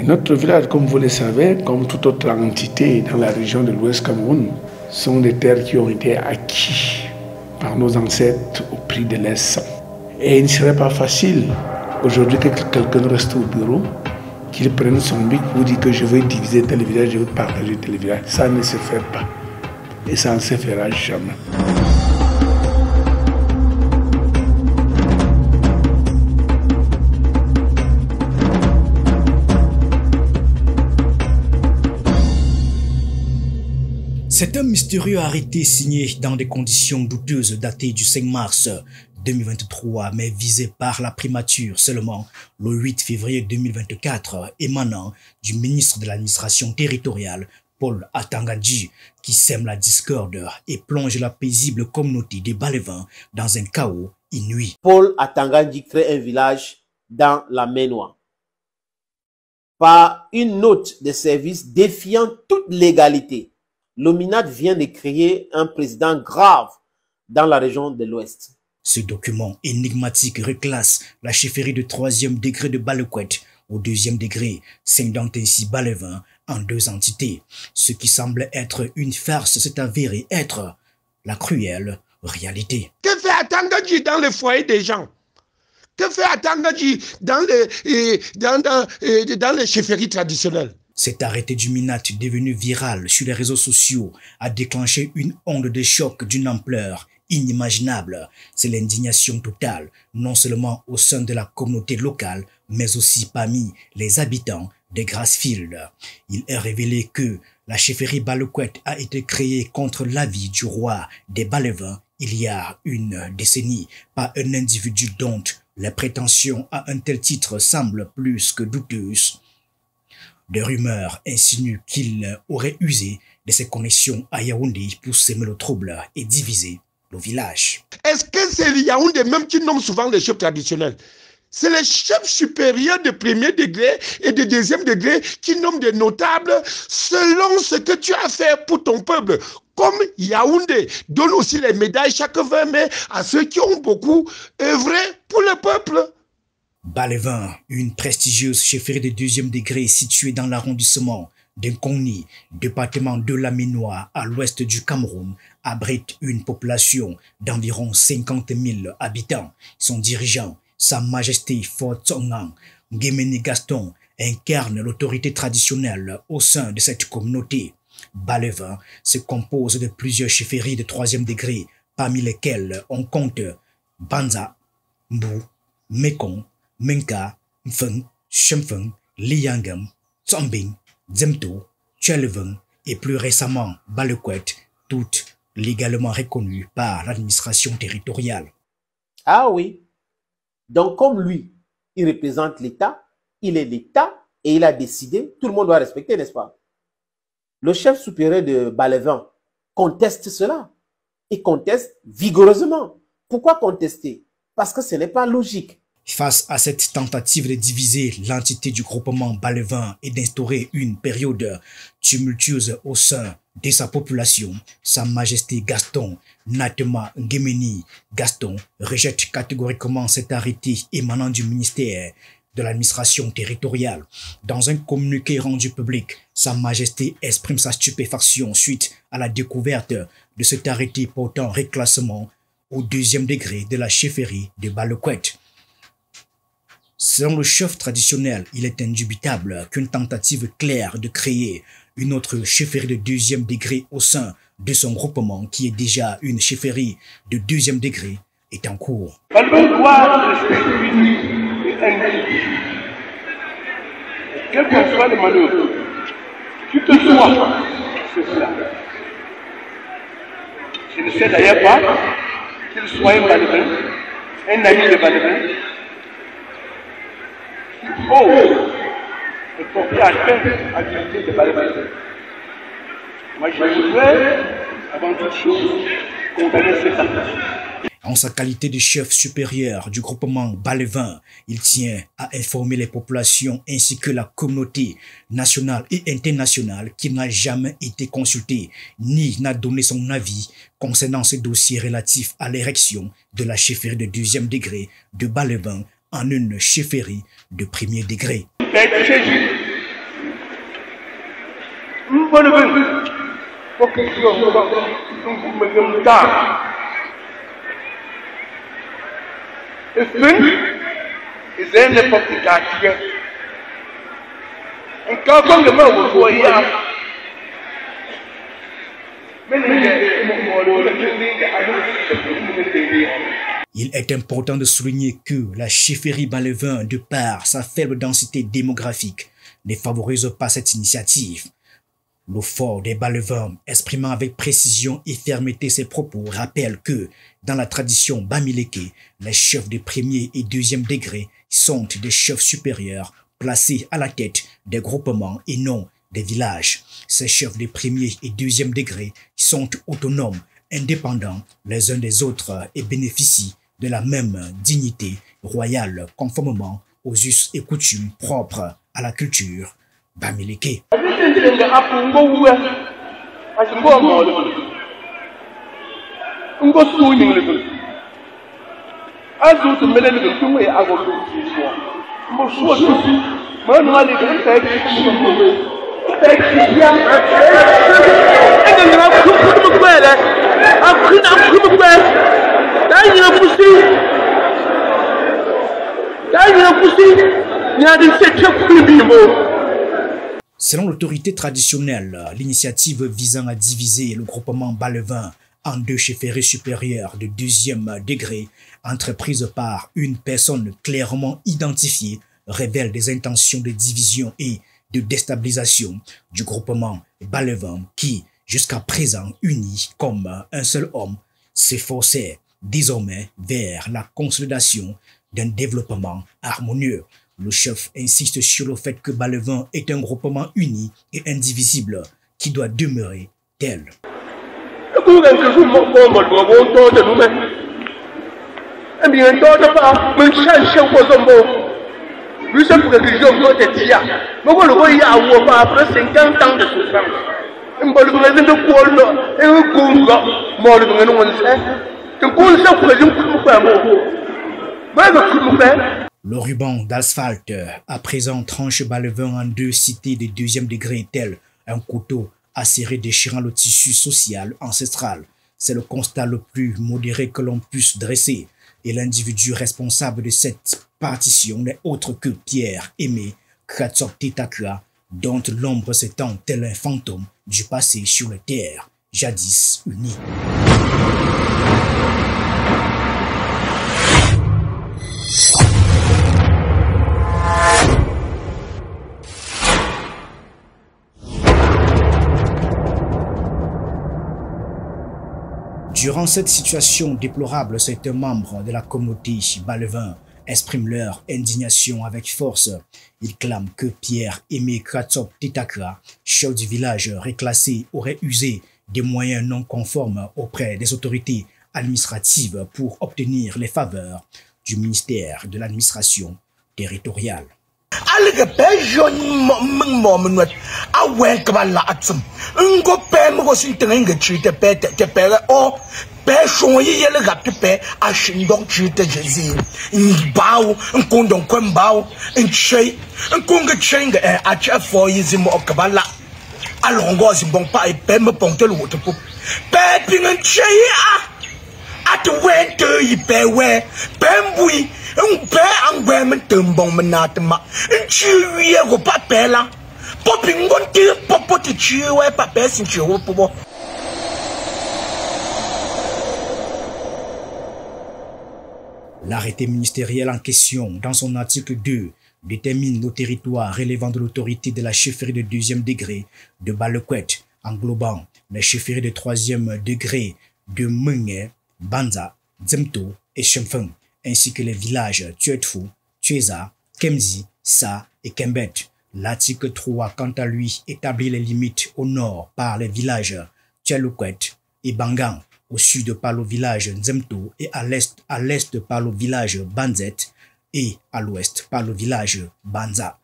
Notre village, comme vous le savez, comme toute autre entité dans la région de l'Ouest Cameroun, sont des terres qui ont été acquises par nos ancêtres au prix de leur sang. Et il ne serait pas facile aujourd'hui que quelqu'un reste au bureau, qu'il prenne son bic pour dire que je veux diviser tel village, je veux partager tel village. Ça ne se fait pas. Et ça ne se fera jamais. C'est un mystérieux arrêté signé dans des conditions douteuses daté du 5 mars 2023, mais visé par la primature seulement le 8 février 2024, émanant du ministre de l'administration territoriale, Paul Atanga-Dji, qui sème la discorde et plonge la paisible communauté des Balevins dans un chaos inouï. Paul Atanga-Dji crée un village dans la Mainois par une note de service défiant toute légalité. L'Ominat vient de créer un président grave dans la région de l'Ouest. Ce document énigmatique reclasse la chefferie de 3e degré de Balekwet au 2e degré, scindant ainsi Balevin en deux entités. Ce qui semble être une farce s'est avéré être la cruelle réalité. Que fait Atanga-Dji dans le foyer des gens? Que fait Atanga-Dji dans les chefferies traditionnelles? Cet arrêté du Minat devenu viral sur les réseaux sociaux a déclenché une onde de choc d'une ampleur inimaginable. C'est l'indignation totale, non seulement au sein de la communauté locale, mais aussi parmi les habitants de Grassfield. Il est révélé que la chefferie Balekwet a été créée contre l'avis du roi des Balevins il y a une décennie par un individu dont les prétentions à un tel titre semblent plus que douteuses. Des rumeurs insinuent qu'il aurait usé de ses connexions à Yaoundé pour semer le trouble et diviser le village. Est-ce que c'est Yaoundé même qui nomme souvent les chefs traditionnels? C'est les chefs supérieurs de 1er degré et de 2e degré qui nomment des notables selon ce que tu as fait pour ton peuple. Comme Yaoundé donne aussi les médailles chaque 20 mai à ceux qui ont beaucoup œuvré pour le peuple. Balevin, une prestigieuse chefferie de 2e degré située dans l'arrondissement d'Nkongni, département de la Mainois à l'ouest du Cameroun, abrite une population d'environ 50 000 habitants. Son dirigeant, Sa Majesté Fort Tsongang Ngéméni Gaston, incarne l'autorité traditionnelle au sein de cette communauté. Balevin se compose de plusieurs chefferies de 3e degré, parmi lesquelles on compte Banza, Mbou, Mekong, Menka, Mfeng, Shemfeng, Liangam, Tsombing, Zemto, Tcheleveng et plus récemment Balekwet, toutes légalement reconnues par l'administration territoriale. Ah oui. Donc comme lui, il représente l'État, il est l'État et il a décidé, tout le monde doit respecter, n'est-ce pas? Le chef supérieur de Balevin conteste cela et conteste vigoureusement. Pourquoi contester? Parce que ce n'est pas logique. Face à cette tentative de diviser l'entité du groupement Balevin et d'instaurer une période tumultueuse au sein de sa population, Sa Majesté Gaston Natema Ngéméni Gaston rejette catégoriquement cet arrêté émanant du ministère de l'administration territoriale. Dans un communiqué rendu public, Sa Majesté exprime sa stupéfaction suite à la découverte de cet arrêté portant reclassement au 2e degré de la chefferie de Balekwet. Selon le chef traditionnel, il est indubitable qu'une tentative claire de créer une autre chefferie de 2e degré au sein de son groupement, qui est déjà une chefferie de 2e degré, est en cours. Balevin doit rester uni et indivisible. Quel que soit le manœuvre, tu te sois, c'est cela. Je ne sais d'ailleurs pas qu'il soit un Balevin, un ami de Balevin, et porter atteinte à l'unité de Balevin. Moi, je voudrais, avant toute chose, condamner cette attaque. En sa qualité de chef supérieur du groupement Balevin, il tient à informer les populations ainsi que la communauté nationale et internationale qu'il n'a jamais été consulté ni n'a donné son avis concernant ce dossier relatif à l'érection de la chefferie de 2e degré de Balevin en une chefferie de 1er degré. Il est important de souligner que la chefferie Balevin, de par sa faible densité démographique, ne favorise pas cette initiative. Le fort des Balevins, exprimant avec précision et fermeté ses propos, rappelle que, dans la tradition bamileke, les chefs de premier et deuxième degré sont des chefs supérieurs placés à la tête des groupements et non des villages. Ces chefs de premier et deuxième degré sont autonomes, indépendants les uns des autres et bénéficient de la même dignité royale conformément aux us et coutumes propres à la culture bamileke. Selon l'autorité traditionnelle, l'initiative visant à diviser le groupement Balevin en deux chefferies supérieures de deuxième degré, entreprise par une personne clairement identifiée, révèle des intentions de division et de déstabilisation du groupement Balevin qui, jusqu'à présent uni comme un seul homme, s'efforçait désormais vers la consolidation d'un développement harmonieux. Le chef insiste sur le fait que Balevin est un groupement uni et indivisible qui doit demeurer tel. Le ruban d'asphalte à présent tranche Balevin en deux cités de deuxième degré tel un couteau acéré déchirant le tissu social ancestral. C'est le constat le plus modéré que l'on puisse dresser. Et l'individu responsable de cette partition n'est autre que Pierre-Aimé Kratsok-Tetakra, dont l'ombre s'étend tel un fantôme du passé sur les terres, jadis unies. Durant cette situation déplorable, certains membres de la communauté Balevin expriment leur indignation avec force. Ils clament que Pierre-Aimé Kratsok-Tetakra, chef du village réclassé, aurait usé des moyens non conformes auprès des autorités administratives pour obtenir les faveurs du ministère de l'administration territoriale. L'arrêté ministériel en question, dans son article 2, détermine le territoire relevant de l'autorité de la chefferie de deuxième degré de Balekwet, englobant les chefferies de troisième degré de Menge, Banza, Dzemto et Chemfeng, ainsi que les villages Tuetfu, Tueza, Kemzi, Sa et Kembet. L'article 3, quant à lui, établit les limites au nord par les villages Tchaloukwet et Bangang, au sud par le village Nzemto et à l'est par le village Banzet et à l'ouest par le village Banza.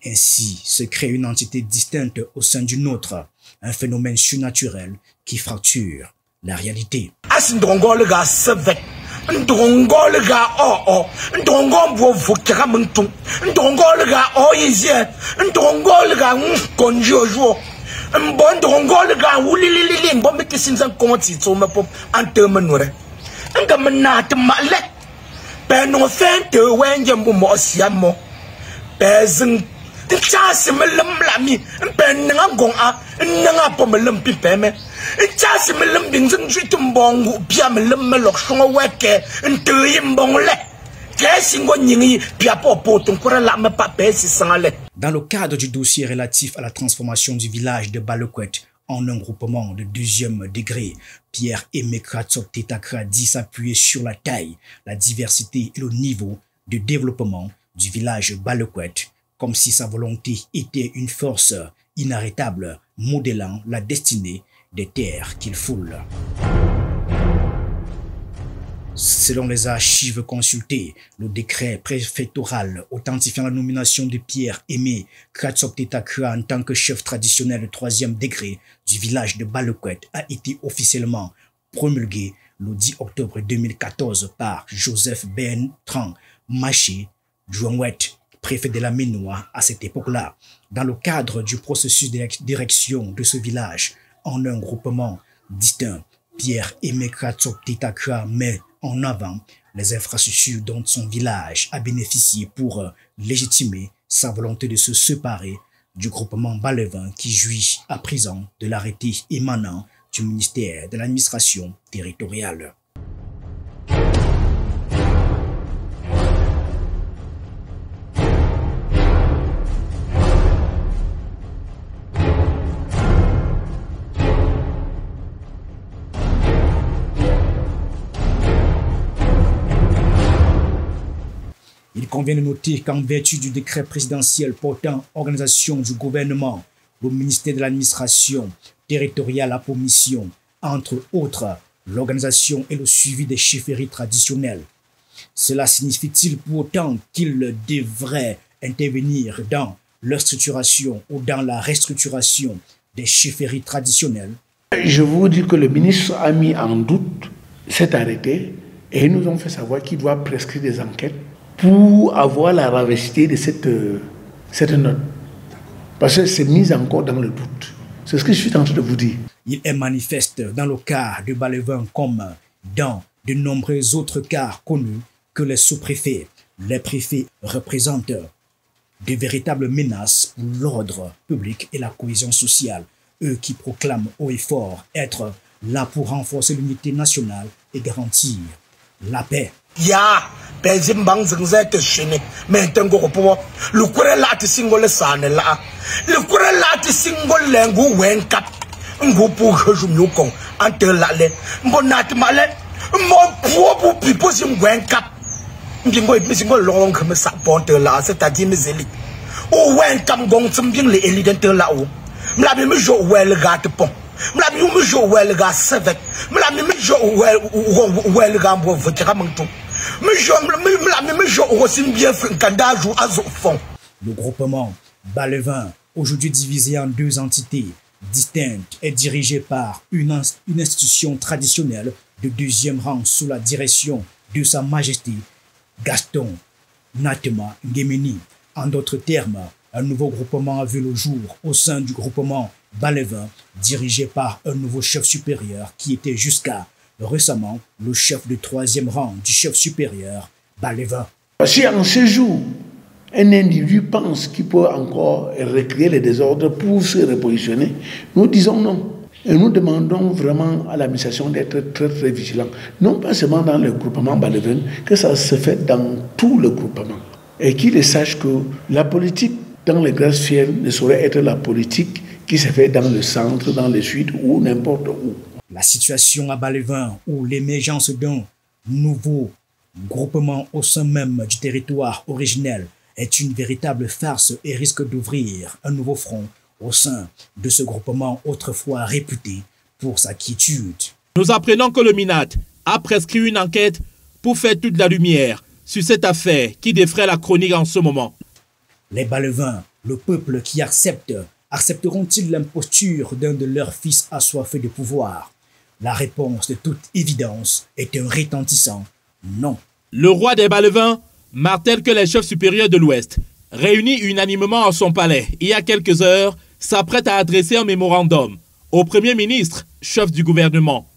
Ainsi se crée une entité distincte au sein d'une autre, un phénomène surnaturel qui fracture la réalité. Mbon dongol ga wulilili mbombe kisinzan konti to me pop antemenore. Nga menat malek. Pe no fente wenje mbo siamo. Pe zing chasi melam lami pe nga gong a nga po melam pipeme. Chasi melam bing zing jitumbong bia melam melok shongo weke nteyimbong le. Dans le cadre du dossier relatif à la transformation du village de Balekwet en un groupement de deuxième degré, Pierre-Aimé Kratsok Tetakra dit s'appuyer sur la taille, la diversité et le niveau de développement du village Balekwet, comme si sa volonté était une force inarrêtable, modélant la destinée des terres qu'il foule. Selon les archives consultées, le décret préfectoral authentifiant la nomination de Pierre-Aimé Kratsok Tetakra en tant que chef traditionnel de 3e degré du village de Balekwet a été officiellement promulgué le 10 octobre 2014 par Joseph Bertrand Maché Djouanouet, préfet de la Ménois à cette époque-là, dans le cadre du processus d'érection de ce village en un groupement distinct. Pierre-Aimé Kratsok Tetakra met en avant les infrastructures dont son village a bénéficié pour légitimer sa volonté de se séparer du groupement Balevin qui jouit à présent de l'arrêté émanant du ministère de l'administration territoriale. Il convient de noter qu'en vertu du décret présidentiel portant organisation du gouvernement, le ministère de l'administration territoriale a pour mission, entre autres, l'organisation et le suivi des chefferies traditionnelles. Cela signifie-t-il pour autant qu'il devrait intervenir dans leur structuration ou dans la restructuration des chefferies traditionnelles? Je vous dis que le ministre a mis en doute cet arrêté et ils nous ont fait savoir qu'il doit prescrire des enquêtes pour avoir la véracité de cette note. Parce que c'est mis encore dans le doute. C'est ce que je suis en train de vous dire. Il est manifeste dans le cas de Balevin comme dans de nombreux autres cas connus que les sous-préfets, les préfets représentent de véritables menaces pour l'ordre public et la cohésion sociale, eux qui proclament haut et fort être là pour renforcer l'unité nationale et garantir la paix. Ya, pezim bang zingzet shini, mentengo ko le kure lati single sane la. Le kure lati single lengu wenkap. Ngo pu khujum yukong ante la le. Mbonat male, mo po pipo sim wenkap. Mbingo misingo long comme ça ponte là, c'est-à-dire mes élites. O wenkap gong tsimbing le élite la o. Mlabi me jo wel gat pon. Mlabi me jo wel ga sevet. Mlabi me jo wel ga mbo votira mangtou. Le groupement Balevin, aujourd'hui divisé en deux entités distinctes, est dirigé par une institution traditionnelle de deuxième rang sous la direction de Sa Majesté Gaston Natema Ngemeni. En d'autres termes, un nouveau groupement a vu le jour au sein du groupement Balevin, dirigé par un nouveau chef supérieur qui était jusqu'à récemment le chef de 3e rang du chef supérieur Balevin. Si en ce jour, un individu pense qu'il peut encore recréer les désordres pour se repositionner, nous disons non. Et nous demandons vraiment à l'administration d'être très très vigilant. Non pas seulement dans le groupement Balevin, que ça se fait dans tout le groupement. Et qu'il sache que la politique dans les grâces fières ne saurait être la politique qui se fait dans le centre, dans le sud ou n'importe où. La situation à Balevin, où l'émergence d'un nouveau groupement au sein même du territoire originel est une véritable farce et risque d'ouvrir un nouveau front au sein de ce groupement autrefois réputé pour sa quiétude. Nous apprenons que le MINAT a prescrit une enquête pour faire toute la lumière sur cette affaire qui défraie la chronique en ce moment. Les Balevins, le peuple qui accepteront-ils l'imposture d'un de leurs fils assoiffés de pouvoir? La réponse de toute évidence est un retentissant non. Le roi des Balevins martèle que les chefs supérieurs de l'Ouest, réunis unanimement à son palais il y a quelques heures, s'apprête à adresser un mémorandum au Premier ministre, chef du gouvernement.